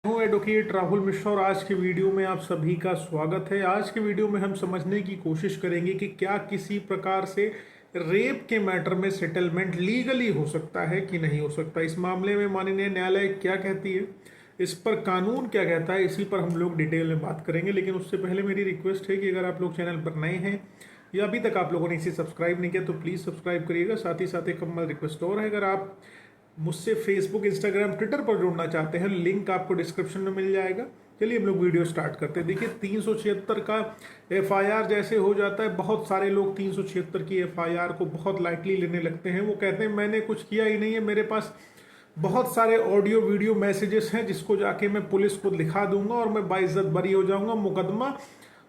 हूँ एडवोकेट राहुल मिश्रा और आज के वीडियो में आप सभी का स्वागत है। आज के वीडियो में हम समझने की कोशिश करेंगे कि क्या किसी प्रकार से रेप के मैटर में सेटलमेंट लीगली हो सकता है कि नहीं हो सकता। इस मामले में माननीय न्यायालय क्या कहती है, इस पर कानून क्या कहता है, इसी पर हम लोग डिटेल में बात करेंगे। लेकिन उससे पहले मेरी रिक्वेस्ट है कि अगर आप लोग चैनल पर नए हैं या अभी तक आप लोगों ने इसे सब्सक्राइब नहीं किया तो प्लीज़ सब्सक्राइब करिएगा। साथ ही साथ एक कमल रिक्वेस्ट और है, अगर आप मुझसे फेसबुक, इंस्टाग्राम, ट्विटर पर जुड़ना चाहते हैं, लिंक आपको डिस्क्रिप्शन में मिल जाएगा। चलिए हम लोग वीडियो स्टार्ट करते हैं। देखिए 376 का एफआईआर जैसे हो जाता है, बहुत सारे लोग 376 की एफआईआर को बहुत लाइटली लेने लगते हैं। वो कहते हैं मैंने कुछ किया ही नहीं है, मेरे पास बहुत सारे ऑडियो वीडियो मैसेजेस हैं जिसको जाके मैं पुलिस को दिखा दूंगा और मैं बाइज्जत बरी हो जाऊंगा, मुकदमा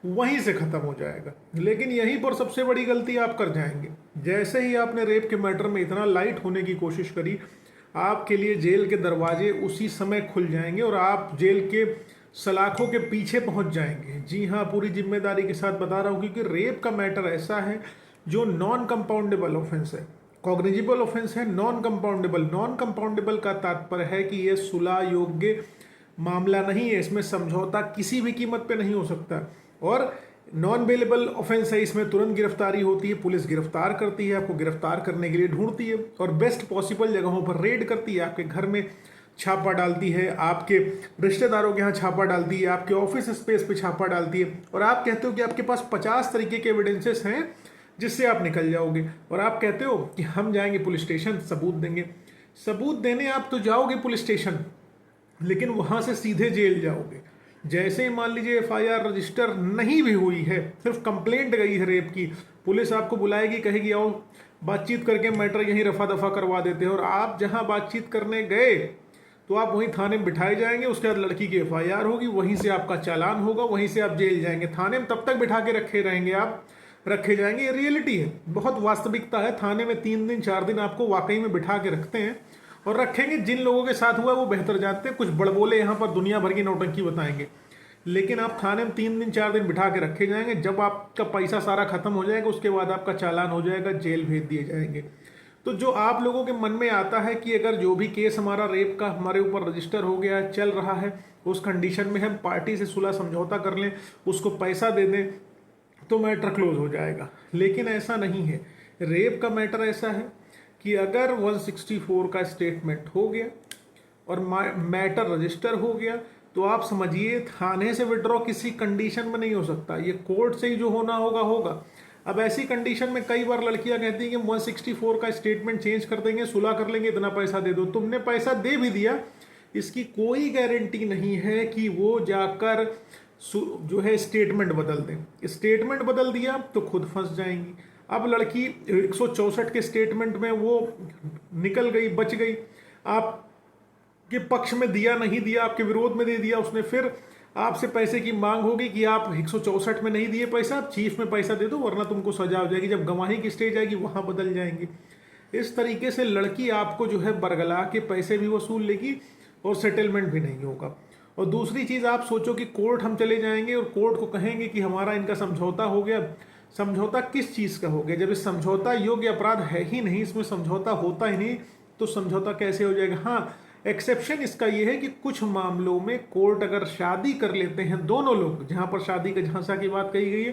वहीं से खत्म हो जाएगा। लेकिन यहीं पर सबसे बड़ी गलती आप कर जाएंगे। जैसे ही आपने रेप के मैटर में इतना लाइट होने की कोशिश करी, आपके लिए जेल के दरवाजे उसी समय खुल जाएंगे और आप जेल के सलाखों के पीछे पहुंच जाएंगे। जी हाँ, पूरी जिम्मेदारी के साथ बता रहा हूं, क्योंकि रेप का मैटर ऐसा है जो नॉन कंपाउंडेबल ऑफेंस है। कॉग्निजिबल ऑफेंस है, नॉन कंपाउंडेबल। नॉन कंपाउंडेबल का तात्पर्य है कि यह सुलह योग्य मामला नहीं है, इसमें समझौता किसी भी कीमत पे नहीं हो सकता। और नॉन बेलेबल ऑफेंस है, इसमें तुरंत गिरफ्तारी होती है, पुलिस गिरफ्तार करती है, आपको गिरफ्तार करने के लिए ढूंढती है और बेस्ट पॉसिबल जगहों पर रेड करती है। आपके घर में छापा डालती है, आपके रिश्तेदारों के यहाँ छापा डालती है, आपके ऑफिस स्पेस पे छापा डालती है और आप कहते हो कि आपके पास 50 तरीके के एविडेंसेस हैं जिससे आप निकल जाओगे। और आप कहते हो कि हम जाएंगे पुलिस स्टेशन, सबूत देंगे। सबूत देने आप तो जाओगे पुलिस स्टेशन, लेकिन वहां से सीधे जेल जाओगे। जैसे ही मान लीजिए एफआईआर रजिस्टर नहीं भी हुई है, सिर्फ कंप्लेंट गई है रेप की, पुलिस आपको बुलाएगी, कहेगी आओ बातचीत करके मैटर यहीं रफा दफा करवा देते हैं। और आप जहां बातचीत करने गए तो आप वहीं थाने में बिठाए जाएंगे। उसके बाद लड़की की एफआईआर होगी, वहीं से आपका चालान होगा, वहीं से आप जेल जाएंगे। थाने में तब तक बिठा के रखे रहेंगे, आप रखे जाएंगे। ये रियलिटी है, बहुत वास्तविकता है। थाने में 3 दिन 4 दिन आपको वाकई में बिठा के रखते हैं और रखेंगे। जिन लोगों के साथ हुआ है वो बेहतर जानते हैं, कुछ बड़बोले यहाँ पर दुनिया भर की नौटंकी बताएंगे, लेकिन आप थाने में 3 दिन 4 दिन बिठा के रखे जाएंगे। जब आपका पैसा सारा खत्म हो जाएगा उसके बाद आपका चालान हो जाएगा, जेल भेज दिए जाएंगे। तो जो आप लोगों के मन में आता है कि अगर जो भी केस हमारा रेप का हमारे ऊपर रजिस्टर हो गया है, चल रहा है, उस कंडीशन में हम पार्टी से सुलह समझौता कर लें, उसको पैसा दे दें तो मैटर क्लोज हो जाएगा। लेकिन ऐसा नहीं है। रेप का मैटर ऐसा है कि अगर 164 का स्टेटमेंट हो गया और मैटर रजिस्टर हो गया तो आप समझिए थाने से विड्रॉ किसी कंडीशन में नहीं हो सकता, ये कोर्ट से ही जो होना होगा होगा। अब ऐसी कंडीशन में कई बार लड़कियां कहती हैं कि 164 का स्टेटमेंट चेंज कर देंगे, सुलह कर लेंगे, इतना पैसा दे दो। तुमने पैसा दे भी दिया, इसकी कोई गारंटी नहीं है कि वो जाकर जो है स्टेटमेंट बदल दें। स्टेटमेंट बदल दिया तो खुद फंस जाएंगी। अब लड़की 164 के स्टेटमेंट में वो निकल गई, बच गई, आप के पक्ष में दिया, नहीं दिया, आपके विरोध में दे दिया उसने, फिर आपसे पैसे की मांग होगी कि आप 164 में नहीं दिए पैसा, आप चीफ में पैसा दे दो वरना तुमको सजा हो जाएगी। जब गवाही की स्टेज आएगी वहां बदल जाएंगे। इस तरीके से लड़की आपको जो है बरगला के पैसे भी वसूल लेगी और सेटलमेंट भी नहीं होगा। और दूसरी चीज, आप सोचो कि कोर्ट हम चले जाएंगे और कोर्ट को कहेंगे कि हमारा इनका समझौता हो गया। समझौता किस चीज का हो गया? जब इस समझौता योग्य अपराध है ही नहीं, इसमें समझौता होता ही नहीं, तो समझौता कैसे हो जाएगा? हाँ, एक्सेप्शन इसका यह है कि कुछ मामलों में कोर्ट अगर शादी कर लेते हैं दोनों लोग, जहां पर शादी का झांसा की बात कही गई है,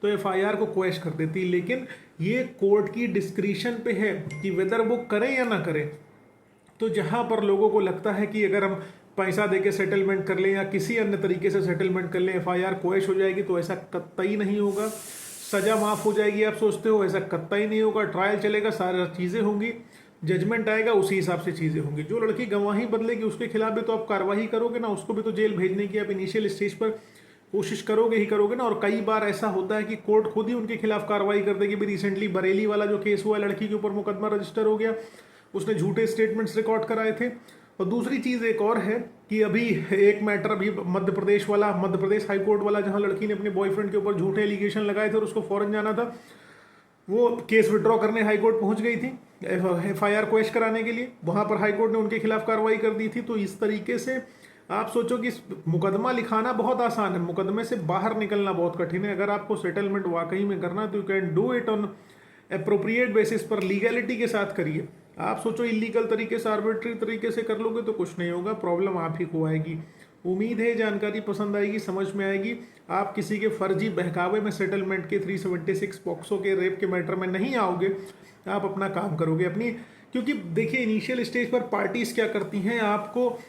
तो एफआईआर को क्वैश कर देती है। लेकिन ये कोर्ट की डिस्क्रिशन पे है कि वेदर वो करें या ना करें। तो जहां पर लोगों को लगता है कि अगर हम पैसा देके सेटलमेंट कर लें या किसी अन्य तरीके से सेटलमेंट कर लें एफआईआर क्वैश हो जाएगी, तो ऐसा कतई नहीं होगा। सजा माफ हो जाएगी आप सोचते हो, ऐसा कतई नहीं होगा। ट्रायल चलेगा, सारी चीजें होंगी, जजमेंट आएगा, उसी हिसाब से चीजें होंगी। जो लड़की गवाही बदलेगी उसके खिलाफ भी तो आप कार्रवाई करोगे ना, उसको भी तो जेल भेजने की आप इनिशियल स्टेज पर कोशिश करोगे ही करोगे ना। और कई बार ऐसा होता है कि कोर्ट खुद ही उनके खिलाफ कार्रवाई कर देगी। भी रिसेंटली बरेली वाला जो केस हुआ, लड़की के ऊपर मुकदमा रजिस्टर हो गया, उसने झूठे स्टेटमेंट्स रिकॉर्ड कराए थे। और दूसरी चीज एक और है कि अभी एक मैटर अभी मध्य प्रदेश हाई कोर्ट वाला, जहां लड़की ने अपने बॉयफ्रेंड के ऊपर झूठे एलिगेशन लगाए थे और उसको फॉरेन जाना था, वो केस विड्रॉ करने हाई कोर्ट पहुंच गई थी एफआईआर क्वैश कराने के लिए। वहां पर हाई कोर्ट ने उनके खिलाफ कार्रवाई कर दी थी। तो इस तरीके से आप सोचो कि मुकदमा लिखाना बहुत आसान है, मुकदमे से बाहर निकलना बहुत कठिन है। अगर आपको सेटलमेंट वाकई में करना है तो you can do it on appropriate basis पर, लीगैलिटी के साथ करिए। आप सोचो इलीगल तरीके से, आर्बिट्री तरीके से कर लोगे तो कुछ नहीं होगा, प्रॉब्लम आप ही को आएगी। उम्मीद है जानकारी पसंद आएगी, समझ में आएगी। आप किसी के फर्जी बहकावे में सेटलमेंट के 376 पॉक्सो के रेप के मैटर में नहीं आओगे, आप अपना काम करोगे अपनी। क्योंकि देखिए इनिशियल स्टेज पर पार्टीज क्या करती हैं, आपको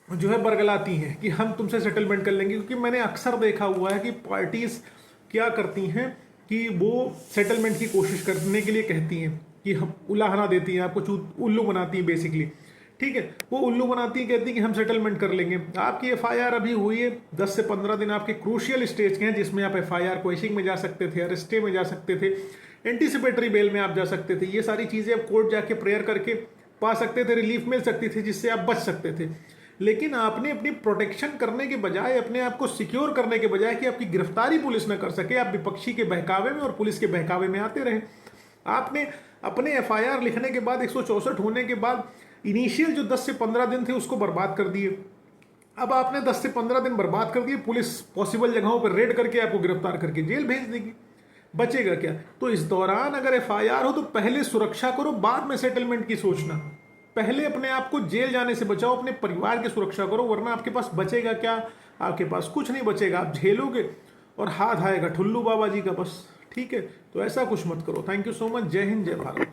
जो है बरगलाती हैं कि हम तुमसे सेटलमेंट कर लेंगे। क्योंकि मैंने अक्सर देखा हुआ है कि पार्टीज क्या करती हैं कि वो सेटलमेंट की कोशिश करने के लिए कहती हैं कि हम उलाहना देती हैं, आपको उल्लू बनाती हैं बेसिकली, ठीक है। वो उल्लू बनाती हैं, कहती हैं कि हम सेटलमेंट कर लेंगे। आपकी एफआईआर अभी हुई है, 10 से 15 दिन आपके क्रूशियल स्टेज के हैं जिसमें आप एफआईआर क्वेशिंग में जा सकते थे, अरेस्टे में जा सकते थे, एंटीसिपेटरी बेल में आप जा सकते थे। ये सारी चीज़ें आप कोर्ट जाके प्रेयर करके पा सकते थे, रिलीफ मिल सकती थी जिससे आप बच सकते थे। लेकिन आपने अपनी प्रोटेक्शन करने के बजाय, अपने आप को सिक्योर करने के बजाय कि आपकी गिरफ्तारी पुलिस न कर सके, आप विपक्षी के बहकावे में और पुलिस के बहकावे में आते रहे। आपने अपने एफआईआर लिखने के बाद 164 होने के बाद इनिशियल जो 10 से 15 दिन थे उसको बर्बाद कर दिए। अब आपने 10 से 15 दिन बर्बाद कर दिए, पुलिस पॉसिबल जगहों पर रेड करके आपको गिरफ्तार करके जेल भेज देगी, बचेगा क्या? तो इस दौरान अगर एफआईआर हो तो पहले सुरक्षा करो, बाद में सेटलमेंट की सोचना। पहले अपने आप को जेल जाने से बचाओ, अपने परिवार की सुरक्षा करो, वरना आपके पास बचेगा क्या? आपके पास कुछ नहीं बचेगा। आप झेलोगे और हाथ आएगा ठुल्लू बाबा जी का बस, ठीक है। तो ऐसा कुछ मत करो। Thank you so much. जय हिंद, जय भारत।